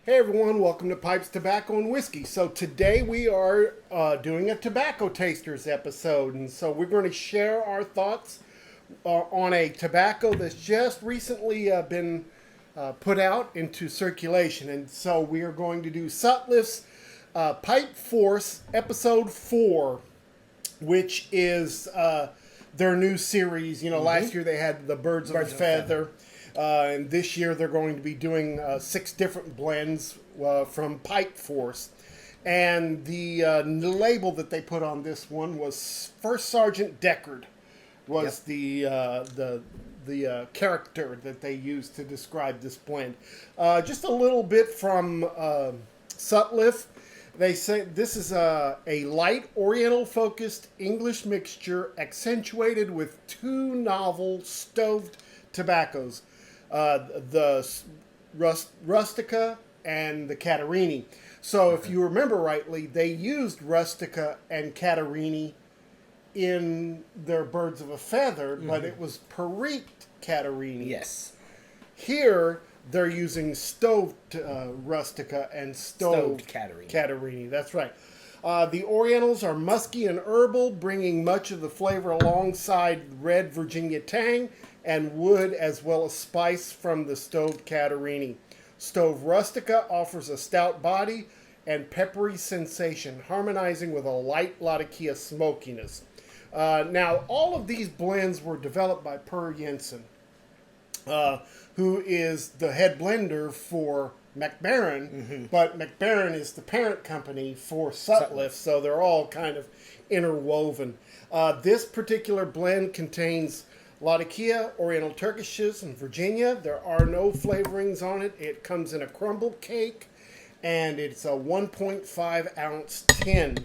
Hey everyone, welcome to Pipes, Tobacco, and Whiskey. So today we are doing a tobacco tasters episode, and so we're going to share our thoughts on a tobacco that's just recently been put out into circulation. And so we are going to do Sutliff's Pipe Force Episode 4, which is their new series. You know, last year they had the Birds of a Feather. And this year they're going to be doing 6 different blends from Pipe Force. And the label that they put on this one was First Sergeant Deckard was the character that they used to describe this blend. Just a little bit from Sutliff. They say this is a light Oriental-focused English mixture accentuated with 2 novel stoved tobaccos. The Rustica and the Catarini. So if you remember rightly, they used Rustica and Catarini in their Birds of a Feather, but it was Periqued Catarini. Yes. Here, they're using stoved Rustica and stoved Catarini. Catarini. That's right. The Orientals are musky and herbal, bringing much of the flavor alongside red Virginia tang and wood, as well as spice from the stoved Catarini. Stove Rustica offers a stout body and peppery sensation, harmonizing with a light Latakia smokiness. Now, all of these blends were developed by Per Jensen, who is the head blender for McBaron, but McBaron is the parent company for Sutliff, so they're all kind of interwoven. This particular blend contains Latakia, Oriental Turkishes, and Virginia. There are no flavorings on it. It comes in a crumble cake, and it's a 1.5 ounce tin.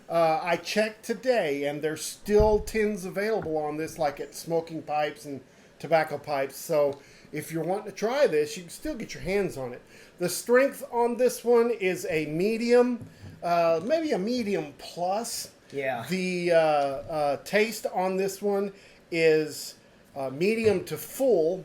I checked today, and there's still tins available on this, like at Smoking Pipes and Tobacco Pipes. So if you're wanting to try this, you can still get your hands on it. The strength on this one is a medium, maybe a medium plus. Yeah. The taste on this one is medium to full,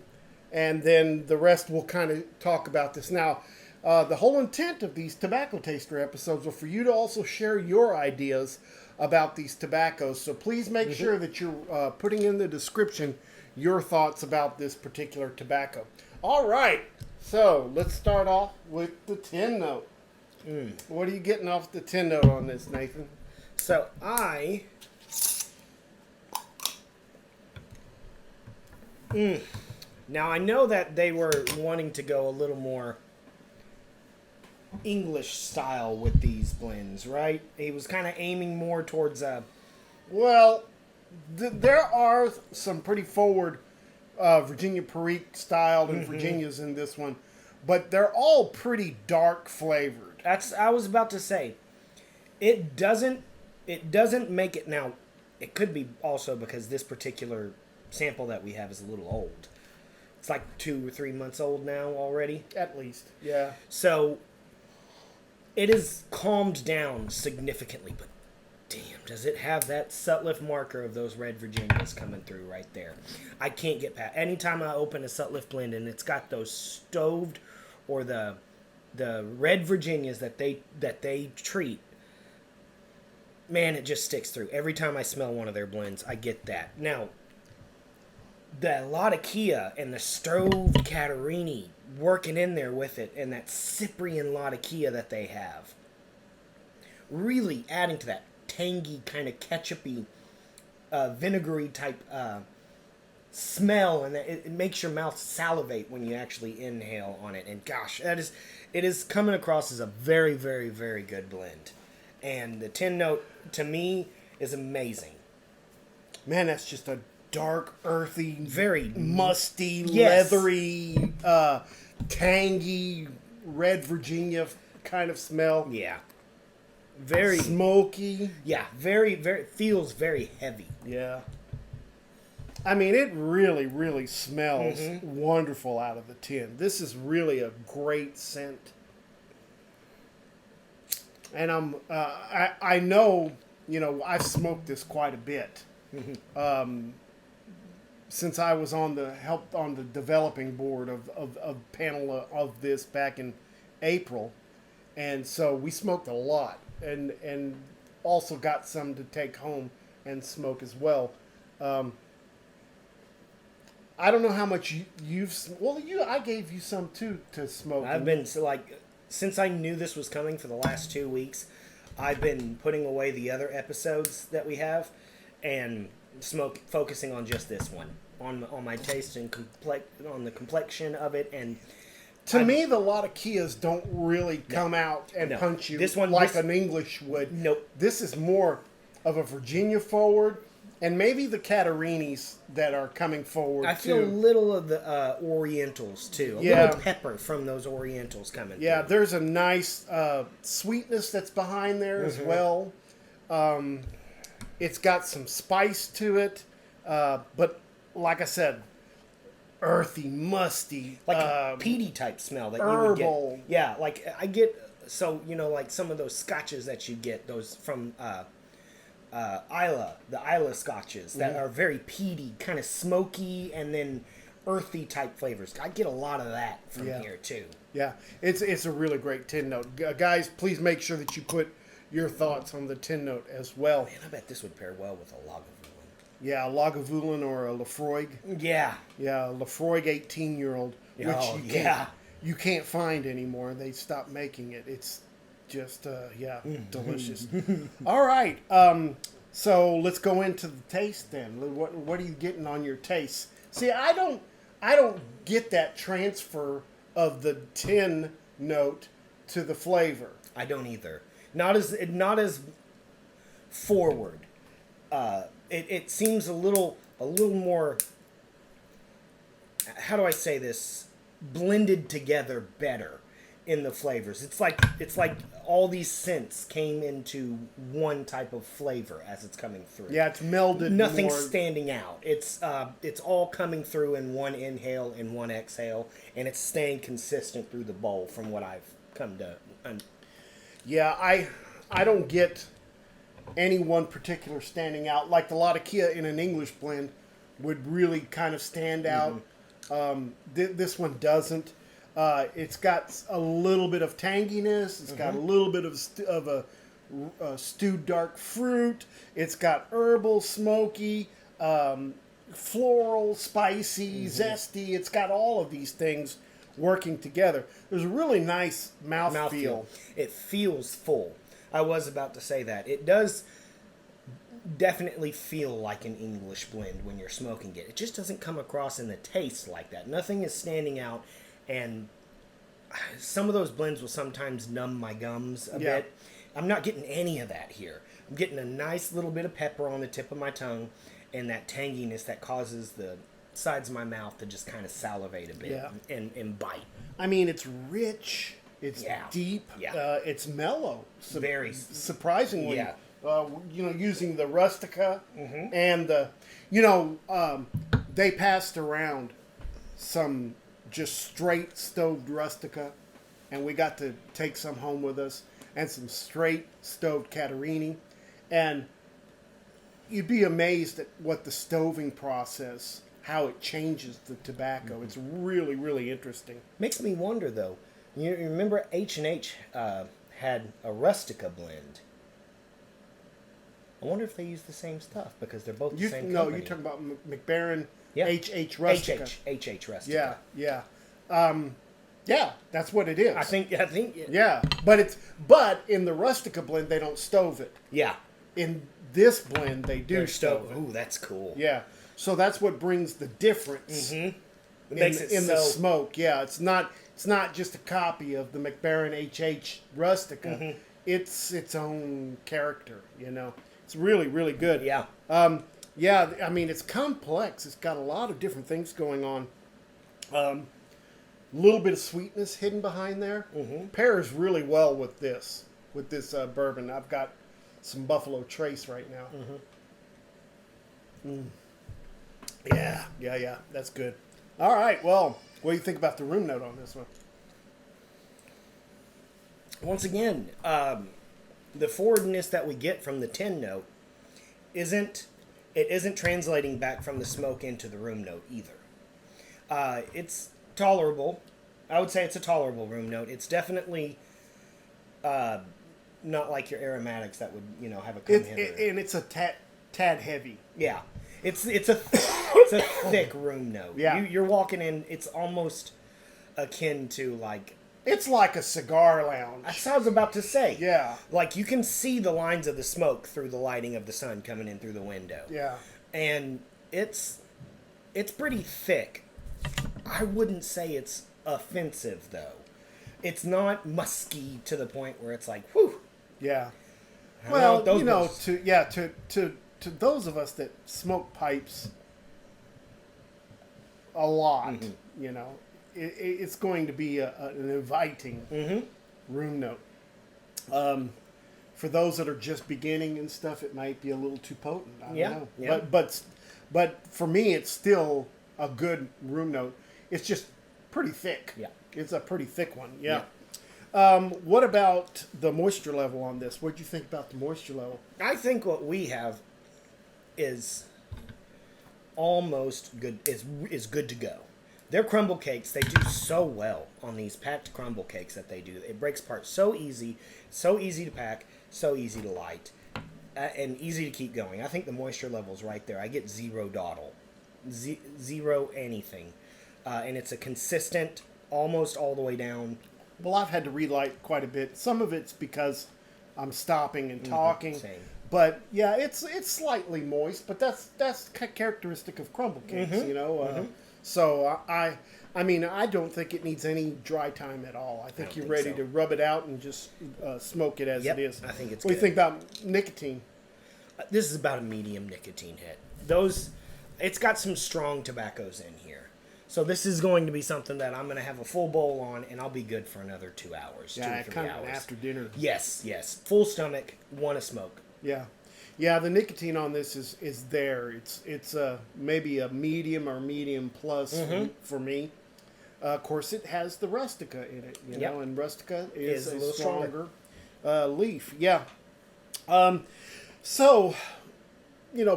and then the rest we'll kind of talk about this. Now, the whole intent of these tobacco taster episodes are for you to also share your ideas about these tobaccos. So please make sure that you're putting in the description your thoughts about this particular tobacco. All right, so let's start off with the tin note. What are you getting off the tin note on this, Nathan? So Now I know that they were wanting to go a little more English style with these blends, right? He was kind of aiming more towards Well, there are some pretty forward Virginia Perique styled and Virginias in this one, but they're all pretty dark flavored. I was about to say, it doesn't make it. Now, it could be also because this particular sample that we have is a little old. It's like 2 or 3 months old now already. At least, yeah. So it is calmed down significantly, but damn, does it have that Sutliff marker of those red Virginias coming through right there. I can't get past. Anytime I open a Sutliff blend and it's got those stoved or the red Virginias that they treat, man, it just sticks through. Every time I smell one of their blends, I get that. Now, the Latakia and the stoved Catarini working in there with it, and that Cyprian Latakia that they have, really adding to that tangy, kind of ketchupy, vinegary type smell, and it makes your mouth salivate when you actually inhale on it. And gosh, it is coming across as a very, very, very good blend. And the tin note, to me, is amazing. Man, that's just a dark, earthy, very musty, leathery, tangy, red Virginia kind of smell. Yeah. Very smoky. Yeah, very, very, feels very heavy. Yeah. I mean, it really, really smells wonderful out of the tin. This is really a great scent. And I know, I've smoked this quite a bit. Since I was on the developing board of panel of this back in April, and so we smoked a lot, and also got some to take home and smoke as well. I don't know how much I gave you some too to smoke. I've been since I knew this was coming for the last 2 weeks, I've been putting away the other episodes that we have and focusing on just this one, on my taste and on the complexion of it. And to me, the lot of Kias don't really come out and punch you an English would. Nope. This is more of a Virginia forward, and maybe the Catarinis that are coming forward. I feel a little of the Orientals too. A little pepper from those Orientals coming. Yeah, through. there's a nice sweetness that's behind there as well. It's got some spice to it, but like I said, earthy, musty, like a peaty type smell that herbal. You would get. Yeah, like I get like some of those scotches that you get those from the Isla scotches that are very peaty, kind of smoky, and then earthy type flavors. I get a lot of that from here too. Yeah, it's a really great tin note. Guys, please make sure that you put your thoughts on the tin note as well. Man, I bet this would pair well with a Lagavulin. Yeah, a Lagavulin or a Lafroig. Yeah. Yeah, a Lafroig 18-year-old, which you can't find anymore. They stopped making it. It's just, delicious. All right, so let's go into the taste then. What are you getting on your taste? See, I don't get that transfer of the tin note to the flavor. I don't either. Not as forward. It seems a little more. How do I say this? Blended together better in the flavors. It's like all these scents came into one type of flavor as it's coming through. Yeah, it's melded. Nothing more. standing out. It's all coming through in one inhale and one exhale, and it's staying consistent through the bowl from what I've come to. Yeah, I don't get any one particular standing out. Like the Latakia in an English blend would really kind of stand out. This one doesn't. It's got a little bit of tanginess. It's got a little bit of a stewed dark fruit. It's got herbal, smoky, floral, spicy, zesty. It's got all of these things working together. There's a really nice mouthfeel. It feels full. I was about to say that. It does definitely feel like an English blend when you're smoking it. It just doesn't come across in the taste like that. Nothing is standing out, and some of those blends will sometimes numb my gums a bit. I'm not getting any of that here. I'm getting a nice little bit of pepper on the tip of my tongue and that tanginess that causes the sides of my mouth to just kind of salivate a bit and bite. I mean, it's rich. It's deep. Yeah. It's mellow. Very surprisingly. Yeah. Using the Rustica and the, they passed around some just straight stoved Rustica, and we got to take some home with us, and some straight stoved Catarini, and you'd be amazed at what the stoving process, how it changes the tobacco. It's really, really interesting. Makes me wonder though. You remember H&H had a Rustica blend. I wonder if they use the same stuff because they're both the same company. No, you're talking about McBaron HH Rustica. HH Rustica. Yeah. That's what it is. I think. Yeah, but in the Rustica blend they don't stove it. Yeah. In this blend they do stove it. Ooh, that's cool. Yeah. So that's what brings the difference. It makes it in the smoke. Yeah, it's not just a copy of the McBaron HH Rustica. It's its own character, It's really, really good. Yeah. I mean, it's complex. It's got a lot of different things going on. A little bit of sweetness hidden behind there. Pairs really well with this bourbon. I've got some Buffalo Trace right now. Yeah. That's good. All right. Well, what do you think about the room note on this one? Once again, the forwardness that we get from the tin note isn't translating back from the smoke into the room note either. It's tolerable. I would say it's a tolerable room note. It's definitely not like your aromatics that would, have a come hither. And it's a tad heavy. Yeah. It's a thick room note. Yeah. You're walking in, it's almost akin to like... It's like a cigar lounge. That's what I was about to say. Yeah. Like, you can see the lines of the smoke through the lighting of the sun coming in through the window. Yeah. And it's pretty thick. I wouldn't say it's offensive, though. It's not musky to the point where it's like, whew. Yeah. I Well, don't know, to those of us that smoke pipes a lot, it's going to be an inviting room note. For those that are just beginning and stuff, it might be a little too potent. I don't know. Yeah. But for me, it's still a good room note. It's just pretty thick. Yeah. It's a pretty thick one. Yeah. What about the moisture level on this? What do you think about the moisture level? I think what we have is almost good, is good to go. Their crumble cakes, they do so well on these packed crumble cakes that they do. It breaks apart so easy to pack, so easy to light, and easy to keep going. I think the moisture level's right there. I get 0 dawdle, zero anything, and it's a consistent, almost all the way down. Well, I've had to relight quite a bit. Some of it's because I'm stopping and talking. Same. But yeah, it's slightly moist, but that's characteristic of crumble cakes, So I mean, I don't think it needs any dry time at all. I think you're ready to rub it out and just smoke it as it is. I think it's What do you think about nicotine? This is about a medium nicotine hit. It's got some strong tobaccos in here. So this is going to be something that I'm going to have a full bowl on, and I'll be good for another 2 hours, Yeah, 2 or 3 kind hours. of an after dinner. Yes. Full stomach, want to smoke. Yeah. The nicotine on this is there. It's maybe a medium or medium plus for me. Of course, it has the rustica in it, know, and rustica is a stronger leaf. Yeah. So,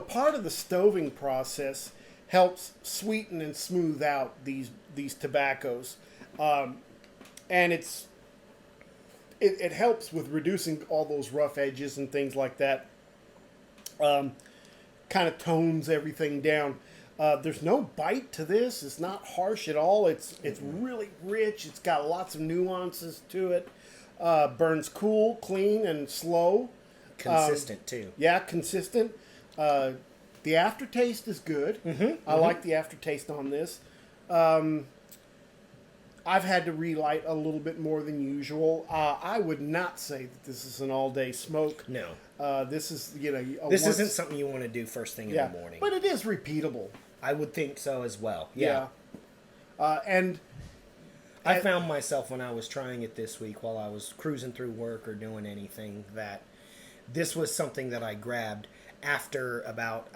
part of the stoving process helps sweeten and smooth out these tobaccos, and it helps with reducing all those rough edges and things like that. Kind of tones everything down. There's no bite to this. It's not harsh at all. It's really rich. It's got lots of nuances to it. Burns cool, clean, and slow. Consistent, too. Yeah, consistent. The aftertaste is good. I like the aftertaste on this. I've had to relight a little bit more than usual. I would not say that this is an all-day smoke. No. This is, This isn't something you want to do first thing in the morning. But it is repeatable. I would think so as well. Yeah. And I found myself when I was trying it this week while I was cruising through work or doing anything that this was something that I grabbed after about,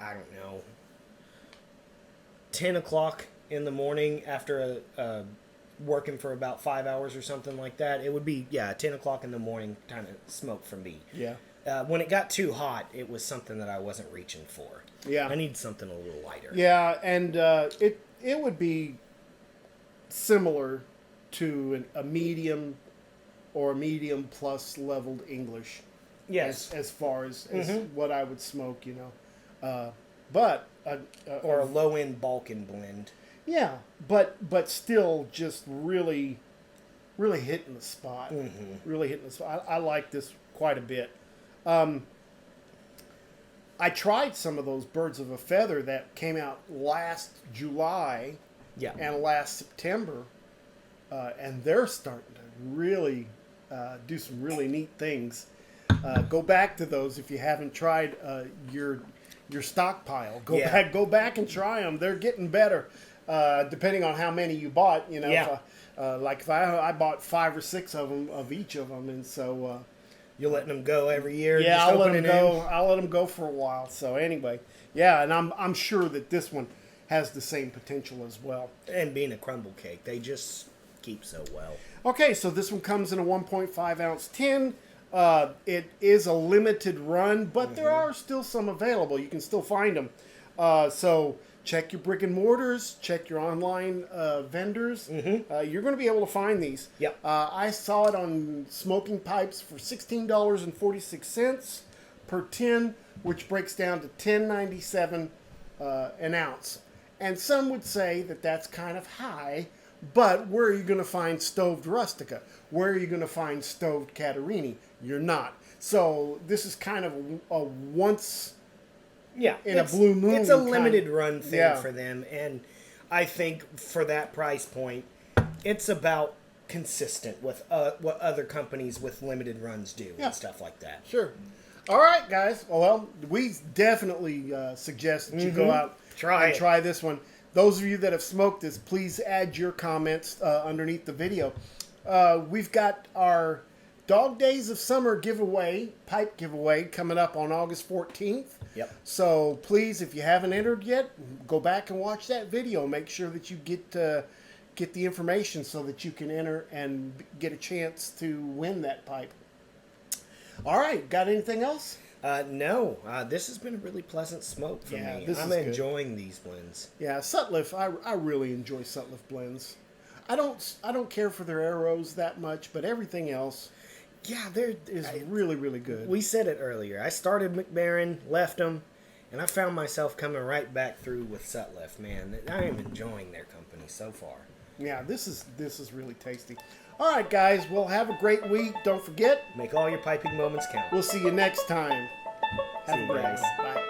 10 o'clock in the morning after working for about 5 hours or something like that. It would be, 10 o'clock in the morning kind of smoke for me. Yeah. When it got too hot, it was something that I wasn't reaching for. Yeah. I need something a little lighter. Yeah, and it would be similar to a medium or a medium plus leveled English. Yes. As far as what I would smoke, but or a low end Balkan blend. Yeah, but still just really hitting the spot. Really hitting the spot. I like this quite a bit. I tried some of those Birds of a Feather that came out last July and last September, and they're starting to really do some really neat things. Go back to those if you haven't tried your stockpile. Go back and try them. They're getting better, depending on how many you bought. If I bought 5 or 6 of them of each of them, and so you're letting them go every year. Yeah, I'll let them go. I'll let them go for a while. So anyway, and I'm sure that this one has the same potential as well. And being a crumble cake, they just keep so well. Okay, so this one comes in a 1.5 ounce tin. It is a limited run, but there are still some available. You can still find them. So check your brick and mortars, check your online vendors. You're going to be able to find these. Yep. I saw it on smoking pipes for $16.46 per tin, which breaks down to $10.97 an ounce. And some would say that that's kind of high, but where are you going to find stoved Rustica? Where are you going to find stoved Catarini? You're not. So this is kind of a once in a blue moon. It's a limited run thing Yeah. for them, and I think for that price point, it's about consistent with what other companies with limited runs do Yeah. and stuff like that. Sure. All right, guys. Well, we definitely suggest that you go out and try this one. Those of you that have smoked this, please add your comments underneath the video. We've got our Dog Days of Summer giveaway, pipe giveaway, coming up on August 14th. Yep. So please, if you haven't entered yet, go back and watch that video. Make sure that you get the information so that you can enter and get a chance to win that pipe. All right, got anything else? No, this has been a really pleasant smoke for Yeah, me. this I'm is good. enjoying these blends. Yeah, Sutliff. I really enjoy Sutliff blends. I don't care for their arrows that much, but everything else Yeah, is really, really good. we said it earlier. I started McBaron, left them, and I found myself coming right back through with Sutliff. Man, I am enjoying their company so far. Yeah, this is really tasty. All right, guys. Well, have a great week. Don't forget. Make all your piping moments count. We'll see you next time. Have See a you great guys. one. Bye.